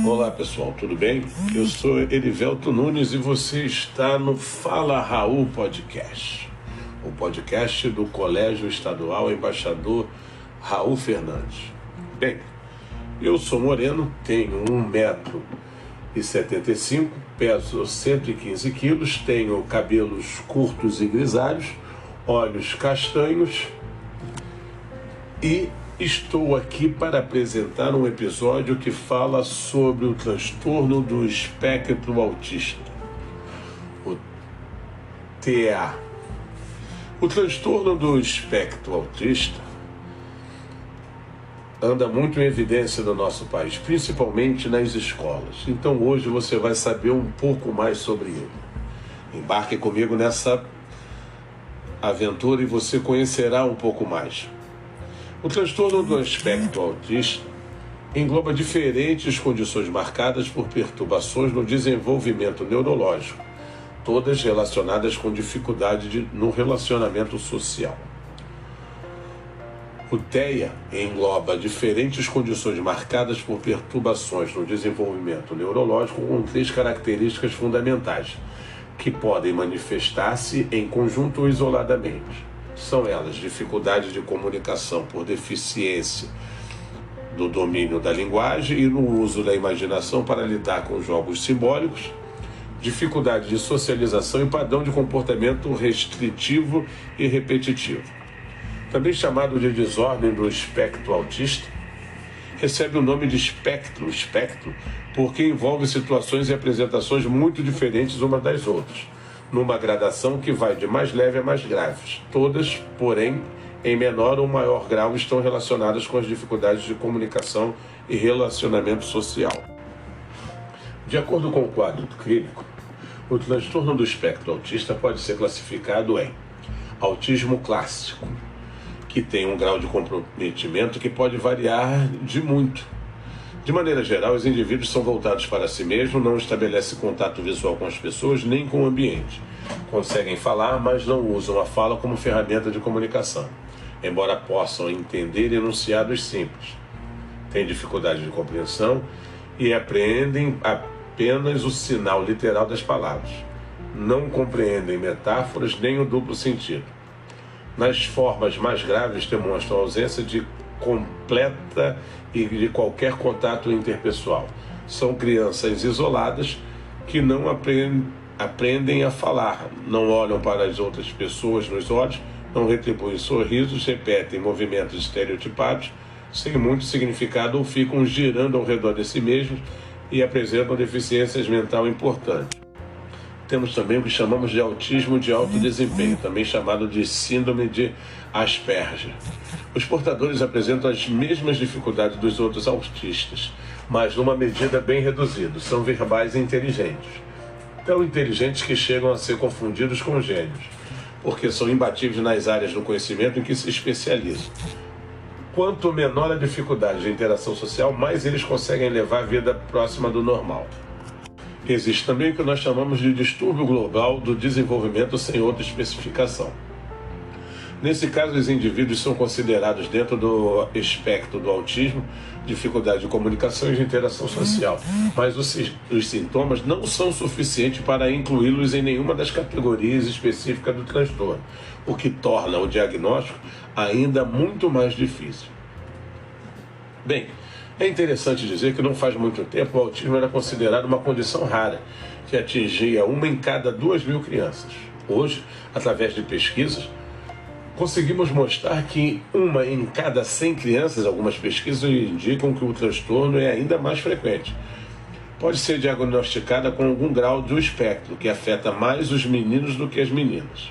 Olá pessoal, tudo bem? Eu sou Erivelto Nunes e você está no Fala Raul Podcast, o podcast do Colégio Estadual Embaixador Raul Fernandes. Bem, eu sou moreno, tenho 1,75 m, peso 115 quilos, tenho cabelos curtos e grisalhos, olhos castanhos e estou aqui para apresentar um episódio que fala sobre o transtorno do espectro autista, o TEA. O transtorno do espectro autista anda muito em evidência no nosso país, principalmente nas escolas. Então hoje você vai saber um pouco mais sobre ele. Embarque comigo nessa aventura e você conhecerá um pouco mais. O transtorno do espectro autista engloba diferentes condições marcadas por perturbações no desenvolvimento neurológico, todas relacionadas com dificuldade no relacionamento social. O TEA engloba diferentes condições marcadas por perturbações no desenvolvimento neurológico com 3 características fundamentais, que podem manifestar-se em conjunto ou isoladamente. São elas: dificuldade de comunicação por deficiência do domínio da linguagem e no uso da imaginação para lidar com jogos simbólicos, dificuldade de socialização e padrão de comportamento restritivo e repetitivo. Também chamado de desordem do espectro autista, recebe o nome de espectro porque envolve situações e apresentações muito diferentes umas das outras, numa gradação que vai de mais leve a mais graves. Todas, porém, em menor ou maior grau, estão relacionadas com as dificuldades de comunicação e relacionamento social. De acordo com o quadro clínico, o transtorno do espectro autista pode ser classificado em autismo clássico, que tem um grau de comprometimento que pode variar de muito. De maneira geral, os indivíduos são voltados para si mesmos, não estabelecem contato visual com as pessoas nem com o ambiente. Conseguem falar, mas não usam a fala como ferramenta de comunicação, embora possam entender enunciados simples. Têm dificuldade de compreensão e apreendem apenas o sinal literal das palavras. Não compreendem metáforas nem o duplo sentido. Nas formas mais graves, demonstram a ausência de completa e de qualquer contato interpessoal. São crianças isoladas que não aprendem a falar, não olham para as outras pessoas nos olhos, não retribuem sorrisos, repetem movimentos estereotipados sem muito significado ou ficam girando ao redor de si mesmos e apresentam deficiências mentais importantes. Temos também o que chamamos de autismo de alto desempenho, também chamado de síndrome de Asperger. Os portadores apresentam as mesmas dificuldades dos outros autistas, mas numa medida bem reduzida. São verbais e inteligentes. Tão inteligentes que chegam a ser confundidos com gênios, porque são imbatíveis nas áreas do conhecimento em que se especializam. Quanto menor a dificuldade de interação social, mais eles conseguem levar a vida próxima do normal. Existe também o que nós chamamos de distúrbio global do desenvolvimento sem outra especificação. Nesse caso, os indivíduos são considerados dentro do espectro do autismo, dificuldade de comunicação e de interação social, mas os sintomas não são suficientes para incluí-los em nenhuma das categorias específicas do transtorno, o que torna o diagnóstico ainda muito mais difícil. Bem, é interessante dizer que não faz muito tempo o autismo era considerado uma condição rara, que atingia 1 em cada 2.000 crianças. Hoje, através de pesquisas, conseguimos mostrar que 1 em cada 100 crianças, algumas pesquisas indicam que o transtorno é ainda mais frequente. Pode ser diagnosticada com algum grau do espectro, que afeta mais os meninos do que as meninas.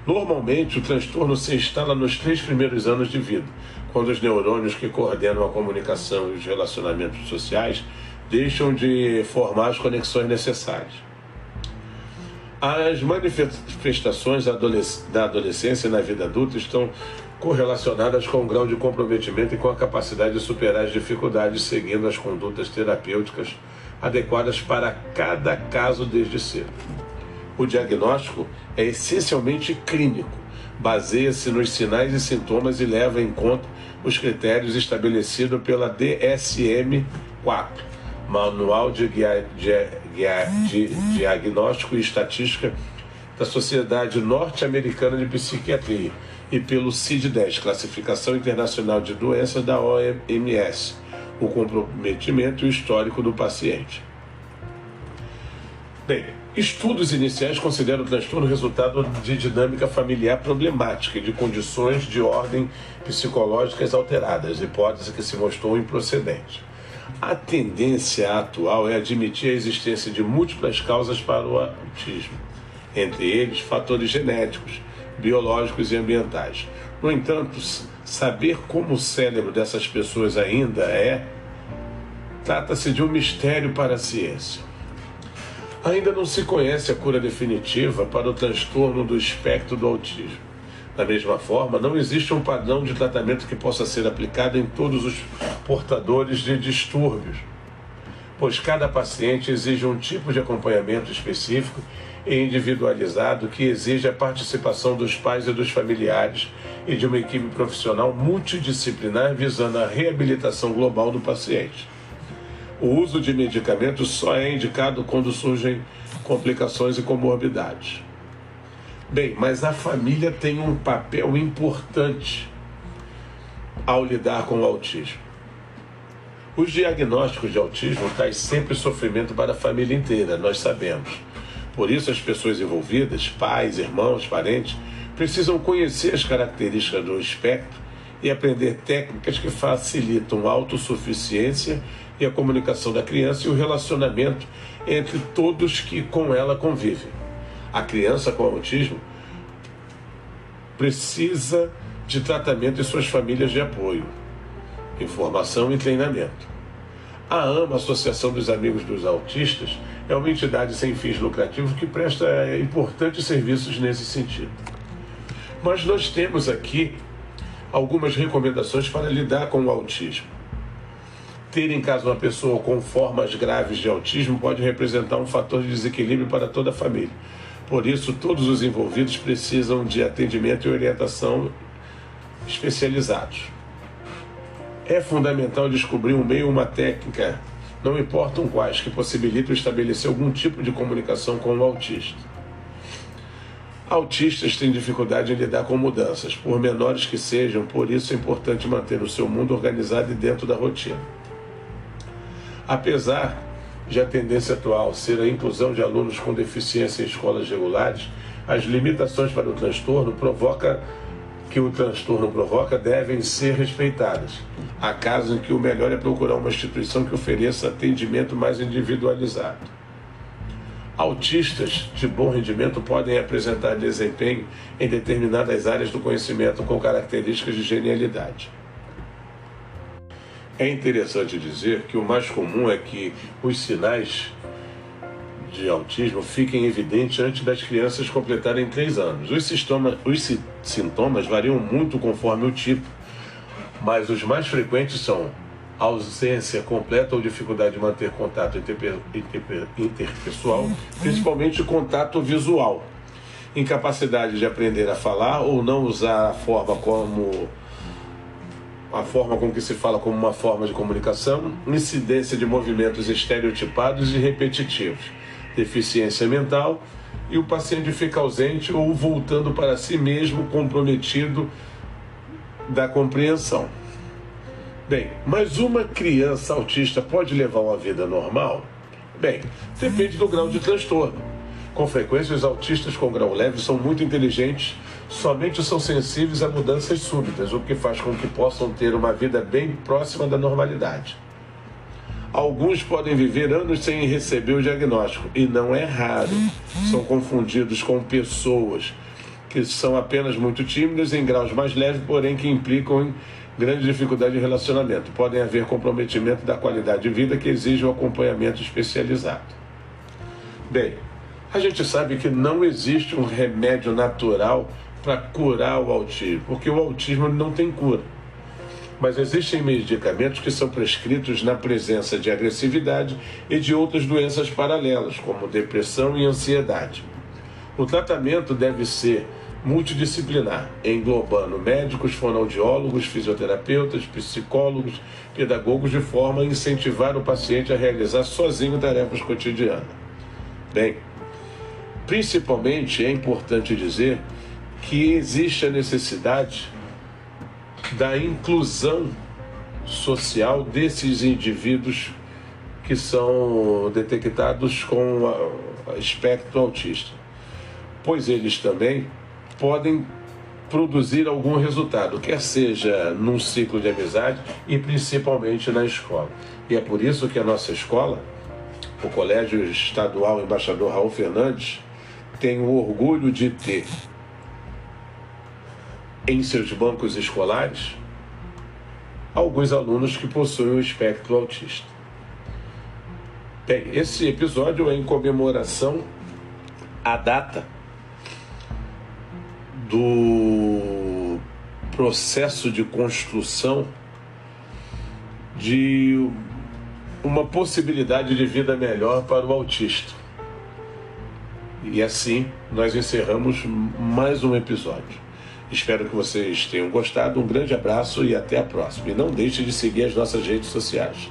Normalmente, o transtorno se instala nos 3 primeiros anos de vida, quando os neurônios que coordenam a comunicação e os relacionamentos sociais deixam de formar as conexões necessárias. As manifestações da adolescência e na vida adulta estão correlacionadas com o grau de comprometimento e com a capacidade de superar as dificuldades, seguindo as condutas terapêuticas adequadas para cada caso desde cedo. O diagnóstico é essencialmente clínico, baseia-se nos sinais e sintomas e leva em conta os critérios estabelecidos pela DSM-4, Manual de Diagnóstico e Estatística da Sociedade Norte-Americana de Psiquiatria, e pelo CID-10, Classificação Internacional de Doenças da OMS, o comprometimento e o histórico do paciente. Bem, estudos iniciais consideram o transtorno resultado de dinâmica familiar problemática e de condições de ordem psicológicas alteradas, hipótese que se mostrou improcedente. A tendência atual é admitir a existência de múltiplas causas para o autismo, entre eles fatores genéticos, biológicos e ambientais. No entanto, saber como o cérebro dessas pessoas ainda trata-se de um mistério para a ciência. Ainda não se conhece a cura definitiva para o transtorno do espectro do autismo. Da mesma forma, não existe um padrão de tratamento que possa ser aplicado em todos os portadores de distúrbios, pois cada paciente exige um tipo de acompanhamento específico e individualizado que exige a participação dos pais e dos familiares e de uma equipe profissional multidisciplinar visando a reabilitação global do paciente. O uso de medicamentos só é indicado quando surgem complicações e comorbidades. Bem, mas a família tem um papel importante ao lidar com o autismo. Os diagnósticos de autismo trazem sempre sofrimento para a família inteira, nós sabemos. Por isso, as pessoas envolvidas, pais, irmãos, parentes, precisam conhecer as características do espectro e aprender técnicas que facilitam a autossuficiência e a comunicação da criança e o relacionamento entre todos que com ela convivem. A criança com autismo precisa de tratamento e suas famílias de apoio, informação e treinamento. A AMA, Associação dos Amigos dos Autistas, é uma entidade sem fins lucrativos que presta importantes serviços nesse sentido. Mas nós temos aqui algumas recomendações para lidar com o autismo. Ter em casa uma pessoa com formas graves de autismo pode representar um fator de desequilíbrio para toda a família. Por isso, todos os envolvidos precisam de atendimento e orientação especializados. É fundamental descobrir um meio, uma técnica, não importam quais, que possibilitem estabelecer algum tipo de comunicação com o autista. Autistas têm dificuldade em lidar com mudanças, por menores que sejam, por isso é importante manter o seu mundo organizado e dentro da rotina. Apesar de a tendência atual ser a inclusão de alunos com deficiência em escolas regulares, as limitações para o transtorno provoca devem ser respeitadas. Há casos em que o melhor é procurar uma instituição que ofereça atendimento mais individualizado. Autistas de bom rendimento podem apresentar desempenho em determinadas áreas do conhecimento com características de genialidade. É interessante dizer que o mais comum é que os sinais de autismo fiquem evidentes antes das crianças completarem 3 anos. Os sintomas variam muito conforme o tipo, mas os mais frequentes são ausência completa ou dificuldade de manter contato interpessoal, principalmente contato visual, incapacidade de aprender a falar ou não usar a forma com que se fala como uma forma de comunicação, incidência de movimentos estereotipados e repetitivos, deficiência mental, e o paciente fica ausente ou voltando para si mesmo, comprometido da compreensão. Bem, mas uma criança autista pode levar uma vida normal? Bem, depende do grau de transtorno. Com frequência, os autistas com grau leve são muito inteligentes, somente são sensíveis a mudanças súbitas, o que faz com que possam ter uma vida bem próxima da normalidade. Alguns podem viver anos sem receber o diagnóstico, e não é raro. São confundidos com pessoas que são apenas muito tímidas em graus mais leves, porém que implicam em grande dificuldade de relacionamento. Podem haver comprometimento da qualidade de vida que exige um acompanhamento especializado. Bem, a gente sabe que não existe um remédio natural para curar o autismo, porque o autismo não tem cura. Mas existem medicamentos que são prescritos na presença de agressividade e de outras doenças paralelas, como depressão e ansiedade. O tratamento deve ser multidisciplinar, englobando médicos, fonoaudiólogos, fisioterapeutas, psicólogos, pedagogos, de forma a incentivar o paciente a realizar sozinho tarefas cotidianas. Bem, principalmente é importante dizer que existe a necessidade da inclusão social desses indivíduos que são detectados com espectro autista, pois eles também podem produzir algum resultado, quer seja num ciclo de amizade e principalmente na escola. E é por isso que a nossa escola, o Colégio Estadual Embaixador Raul Fernandes, tem o orgulho de ter em seus bancos escolares alguns alunos que possuem o espectro autista. Bem, esse episódio é em comemoração à data do processo de construção de uma possibilidade de vida melhor para o autista. E assim nós encerramos mais um episódio. Espero que vocês tenham gostado. Um grande abraço e até a próxima. E não deixe de seguir as nossas redes sociais.